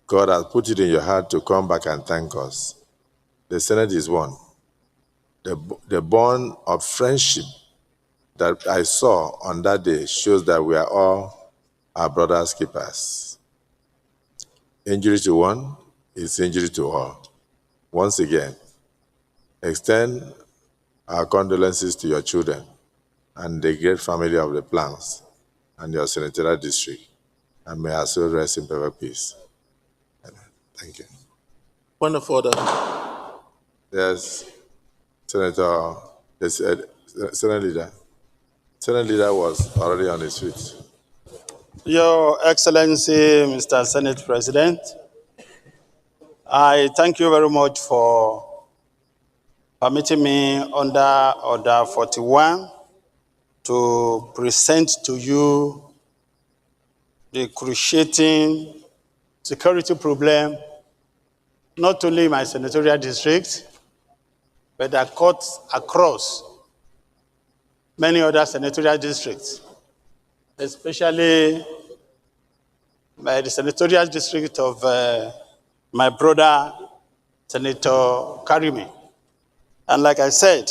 God has put it in your heart to come back and thank us. The Senate is one. The bond of friendship that I saw on that day shows that we are all our brothers' keepers. Injury to one is injury to all. Once again, extend our condolences to your children and the great family of the Plans and your senatorial district, and may our soul rest in perfect peace. Thank you. Point of order. Yes, Senator, Senate Leader. Senate Leader was already on his feet. Your Excellency, Mr. Senate President, I thank you very much for permitting me under Order 41 to present to you the cruciating security problem, not only in my senatorial district, but across many other senatorial districts, especially the senatorial district of my brother, Senator Karimi. And like I said,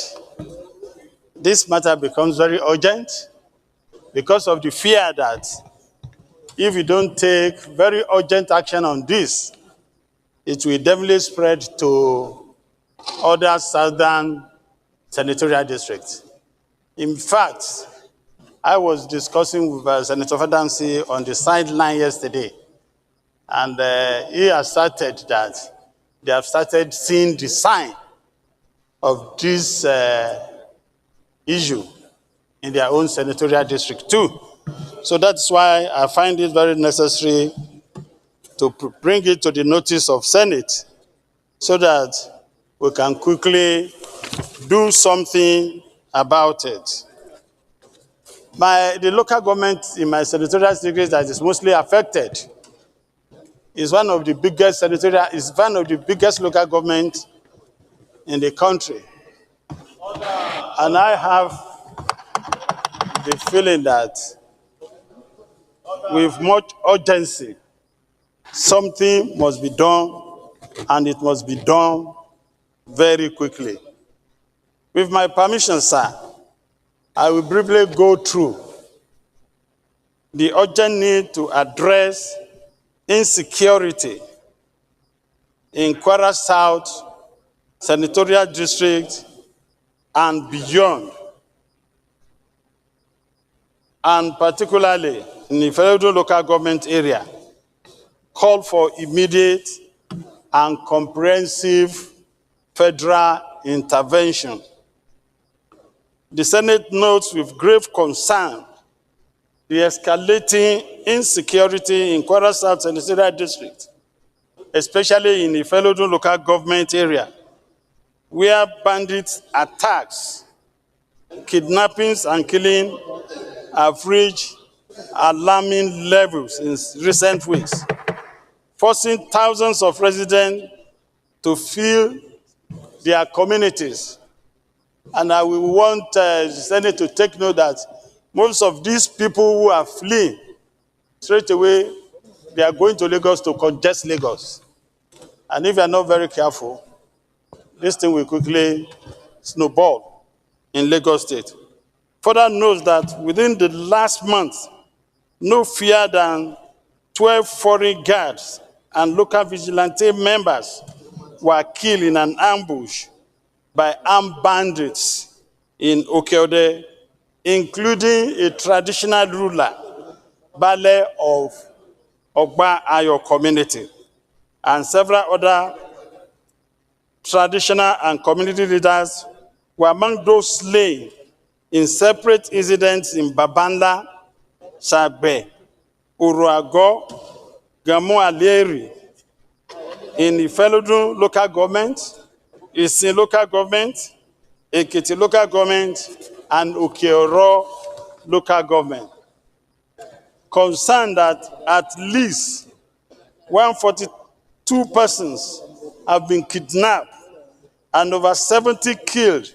this matter becomes very urgent because of the fear that if you don't take very urgent action on this, it will definitely spread to other southern senatorial districts. In fact, I was discussing with Senator Fadansi on the sideline yesterday, and he asserted that they have started seeing the sign of this issue in their own senatorial district too. So that's why I find it very necessary to bring it to the notice of Senate so that we can quickly do something about it. The local government in my senatorial district that is mostly affected is one of the biggest local governments in the country. And I have the feeling that with much urgency, something must be done, and it must be done very quickly. With my permission, sir, I will briefly go through the urgent need to address insecurity in Kwara South Senatorial District and beyond, and particularly in the federal local government area, call for immediate and comprehensive federal intervention. The Senate notes with grave concern the escalating insecurity in Kwara South Senatorial District, especially in the Ifelodun local government area, where bandits attacks, kidnappings, and killing have reached alarming levels in recent weeks, forcing thousands of residents to flee their communities. And I will want the Senate to take note that most of these people who are fleeing, straight away, they are going to Lagos to congest Lagos. And if you are not very careful, this thing will quickly snowball in Lagos State. Further notes that within the last month, no fewer than 12 foreign guards and local vigilante members were killed in an ambush by armed bandits in Okeode, including a traditional ruler, Bale of Ogba Ayo community, and several other traditional and community leaders were among those slain in separate incidents in Babanla, Sagbe, Uruago, Gamu Aleri, in Ifelodun local government, Isin local government, Ekiti local government, and Okeoro local government. Concerned that at least 142 persons have been kidnapped and over 70 killed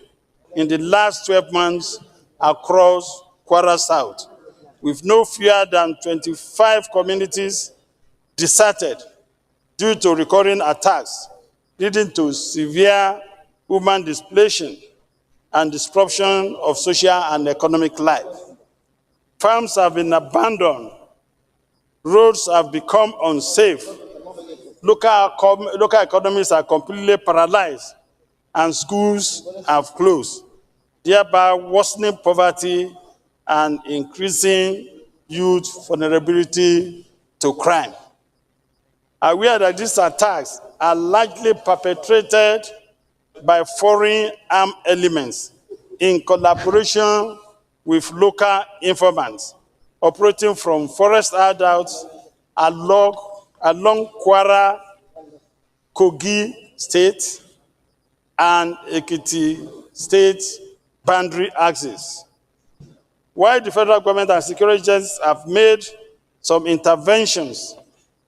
in the last 12 months across Kwara South, with no fewer than 25 communities deserted, due to recurring attacks, leading to severe human displacement and disruption of social and economic life. Farms have been abandoned, roads have become unsafe, local economies are completely paralyzed, and schools have closed, thereby worsening poverty and increasing youth vulnerability to crime. Aware that these attacks are largely perpetrated by foreign armed elements in collaboration with local informants operating from forest adults along Kwara, Kogi State, and Ekiti State boundary axis. While the federal government and security agencies have made some interventions,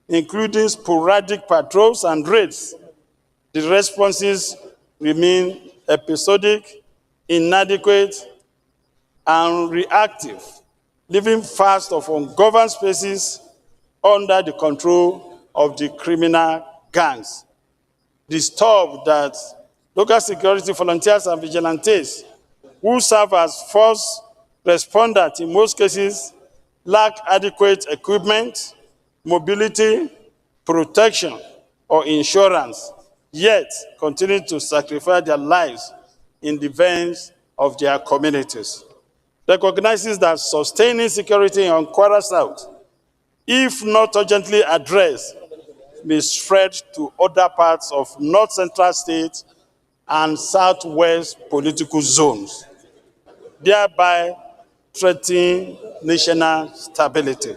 including sporadic patrols and raids, the responses remain episodic, inadequate, and reactive, leaving vast of ungoverned spaces under the control of the criminal gangs. Disturbed that local security volunteers and vigilantes who serve as first responders in most cases lack adequate equipment, mobility, protection, or insurance, yet continue to sacrifice their lives in defense of their communities. Recognizes that sustaining security in Kwara South, if not urgently addressed, may spread to other parts of North Central State and Southwest political zones, thereby threatening national stability.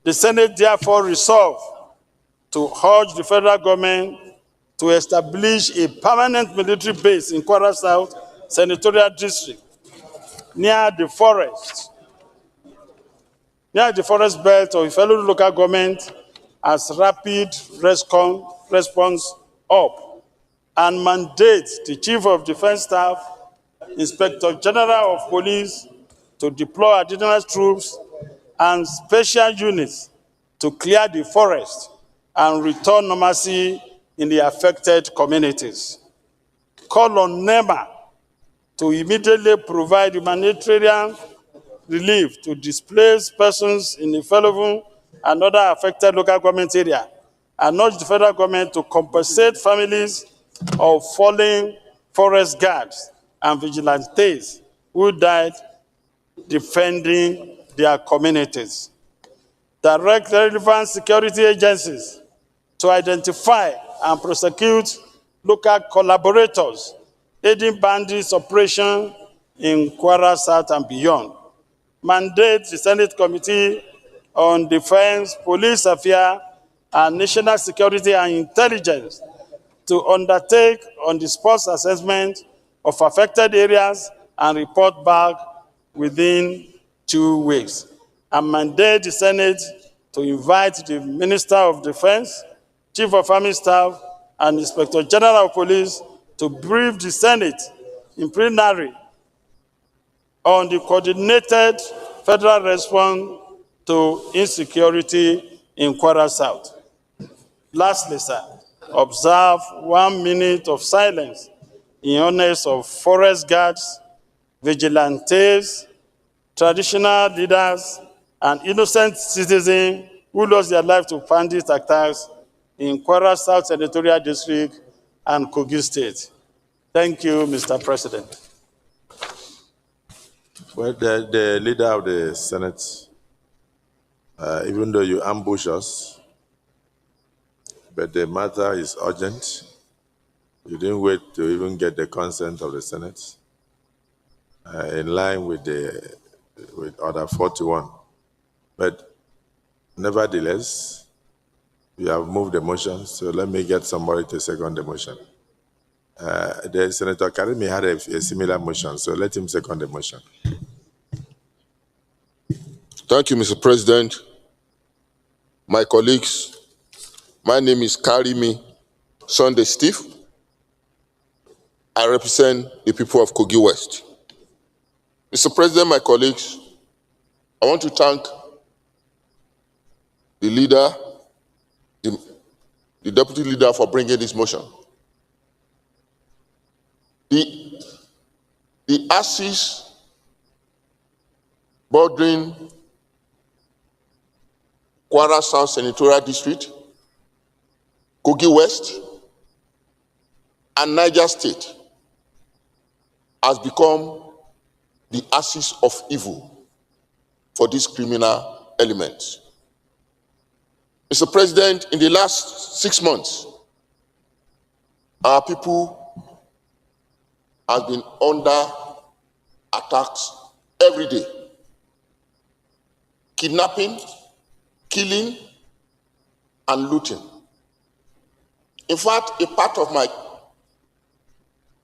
The Senate therefore resolved to urge the federal government to establish a permanent military base in Kwara South Senatorial District near the forest belt of fellow local government as rapid response up, and mandate the Chief of Defense Staff, Inspector General of Police to deploy additional troops and special units to clear the forest and return normalcy in the affected communities. Call on NEMA to immediately provide humanitarian relief to displaced persons in the Fellow and other affected local government areas, and urge the federal government to compensate families of fallen forest guards and vigilantes who died defending their communities. Direct relevant security agencies to identify and prosecute local collaborators aiding bandits operation in Kwara South and beyond. Mandate the Senate Committee on Defense, Police Affairs, and National Security and Intelligence to undertake on-the-spot assessment of affected areas and report back within 2 weeks. And mandate the Senate to invite the Minister of Defense, Chief of Army Staff, and Inspector General of Police to brief the Senate in plenary on the coordinated federal response to insecurity in Kwara South. Lastly, sir, observe 1 minute of silence in honor of forest guards, vigilantes, traditional leaders, and innocent citizens who lost their life to bandit attacks in Kwara South Senatorial District and Kogi State. Thank you, Mr. President. Well, the leader of the Senate, even though you ambush us, but the matter is urgent. You didn't wait to even get the consent of the Senate, in line with Order 41. But nevertheless, you have moved the motion, so let me get somebody to second the motion. The Senator Karimi had a similar motion, so let him second the motion. Thank you, Mr. President. My colleagues, my name is Karimi Sunday Steve. I represent the people of Kogi West. Mr. President, my colleagues, I want to thank the leader, the the deputy leader for bringing this motion. The axis bordering Kwara South Senatorial District, Kogi West, and Niger State has become the axis of evil for these criminal elements. Mr. President, in the last 6 months, our people have been under attacks every day. Kidnapping, killing, and looting. In fact, a part of my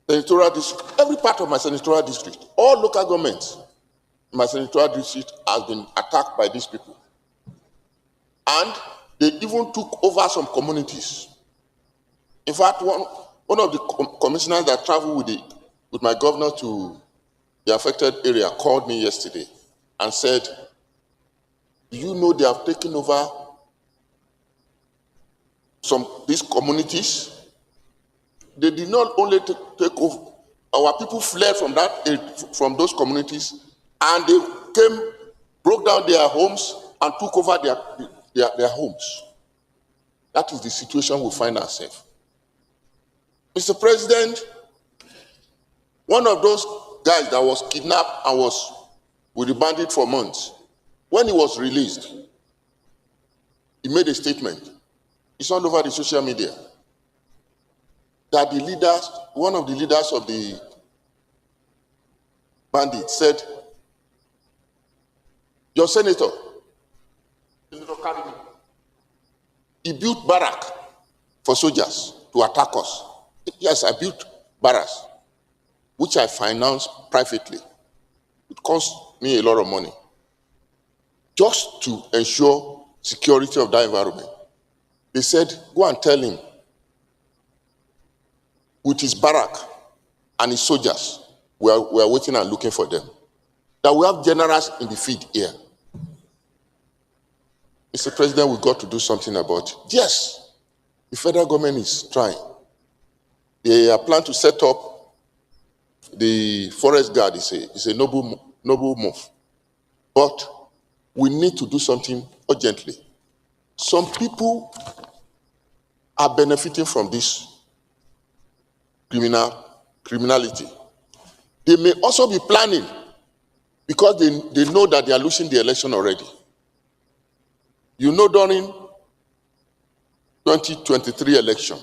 senatorial district, every part of my senatorial district, all local governments in my senatorial district has been attacked by these people. And they even took over some communities. In fact, one of the commissioners that traveled with my governor to the affected area called me yesterday and said, do you know they have taken over these communities? They did not only take over, our people fled from those communities, and they broke down their homes and took over their homes. That is the situation we find ourselves. Mr. President, one of those guys that was kidnapped and was with the bandit for months, when he was released, he made a statement. It's all over the social media that one of the leaders of the bandits said, your senator, Senator Karimi, he built barracks for soldiers to attack us. Yes, I built barracks, which I financed privately. It cost me a lot of money just to ensure security of that environment. They said, go and tell him with his barrack and his soldiers, we are waiting and looking for them. That we have generals in the field here. Mr. President, we've got to do something about it. Yes, the federal government is trying. They are planning to set up the forest guard. It's a noble move. But we need to do something urgently. Some people are benefiting from this criminality. They may also be planning because they know that they are losing the election already. You know, during 2023 election,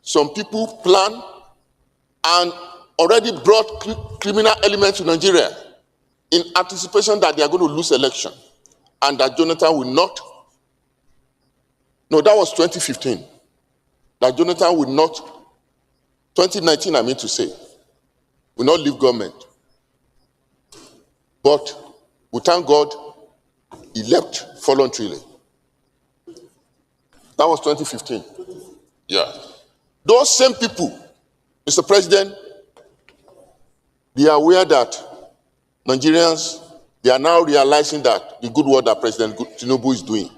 some people plan and already brought criminal elements to Nigeria in anticipation that they are going to lose election and that Jonathan will not. No, that was 2015. That Jonathan will not, 2019 I mean to say, will not leave government. But we thank God he left voluntarily. That was 2015. Yeah. Those same people, Mr. President, they are aware that Nigerians, they are now realizing that the good work that President Tinubu is doing